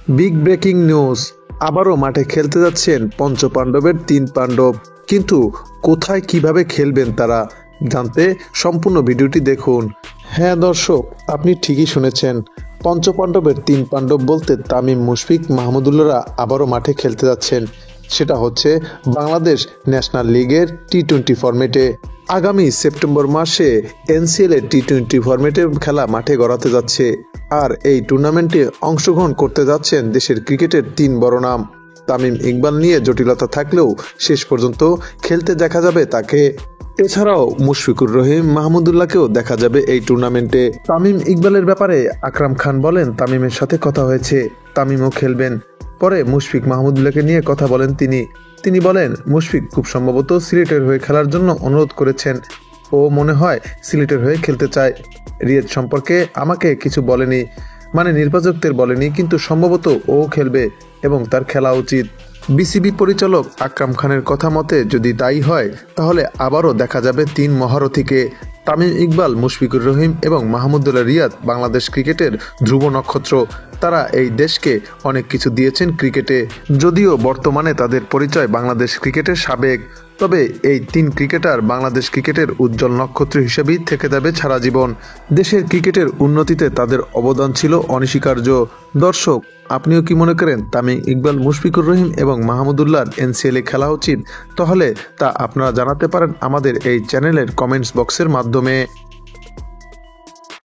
Big breaking news, আবারও মাঠে খেলতে যাচ্ছেন পঞ্চপাণ্ডবের ৩ পাণ্ডব। কিন্তু কোথায় কিভাবে খেলবেন তারা, জানতে সম্পূর্ণ ভিডিওটি দেখুন। হ্যাঁ দর্শক, আপনি ঠিকই শুনেছেন, পঞ্চপাণ্ডবের ৩ পাণ্ডব বলতে তামিম, মুশফিক, মাহমুদুল্লাহরা আবারও মাঠে খেলতে যাচ্ছেন। সেটা হচ্ছে বাংলাদেশ ন্যাশনাল লিগের টি-20 ফরম্যাটে। আগামী সেপ্টেম্বর মাসে এনসিএল এর টি-20 ফরম্যাটের খেলা মাঠে গড়াতে যাচ্ছে। আর এই টুর্নামেন্টে অংশগ্রহণ করতে যাচ্ছেন দেশের ক্রিকেটের ৩ বড় নাম। তামিম ইকবাল নিয়ে জটিলতা থাকলেও শেষ পর্যন্ত খেলতে দেখা যাবে তাকে। এছাড়াও মুশফিকুর রহিম, মাহমুদুল্লাহকেও দেখা যাবে এই টুর্নামেন্টে। তামিম ইকবালের ব্যাপারে আকরাম খান বলেন, তামিমের সাথে কথা হয়েছে, তামিমও খেলবেন। পরে মুশফিক মাহমুদুল্লাহকে নিয়ে কথা বলেন তিনি বলেন, মুশফিক খুব সম্ভবত সিলেটের হয়ে খেলার জন্য অনুরোধ করেছেন। ও মনে হয় সিলেটের হয়ে খেলতে চায়। রিয়াদ সম্পর্কে আমাকে কিছু বলেনি, মানে নির্বাচকদের বলেনি, কিন্তু সম্ভবত ও খেলবে এবং তার খেলা উচিত। বিসিবি পরিচালক আকরাম খানের কথা মতে যদি তাই হয়, তাহলে আবারও দেখা যাবে ৩ মহারথীকে। তামিম ইকবাল, মুশফিকুর রহিম এবং মাহমুদুল্লাহ রিয়াদ বাংলাদেশ ক্রিকেটের ধ্রুব নক্ষত্র। তারা এই দেশকে অনেক কিছু দিয়েছেন ক্রিকেটে, যদিও বর্তমানে তাদের পরিচয় বাংলাদেশ ক্রিকেটের সাবেক। তবে এই ৩ ক্রিকেটার বাংলাদেশ ক্রিকেটের উজ্জ্বল নক্ষত্র হিসেবেই থেকে যাবে সারা জীবন। দেশের ক্রিকেটের উন্নতিতে তাদের অবদান ছিল অনস্বীকার্য। দর্শক, আপনিও কি মনে করেন তামিম ইকবাল, মুশফিকুর রহিম এবং মাহমুদুল্লাহর এনসিএলে খেলা উচিত? তাহলে তা আপনারা জানাতে পারেন আমাদের এই চ্যানেলের কমেন্টস বক্সের মাধ্যমে।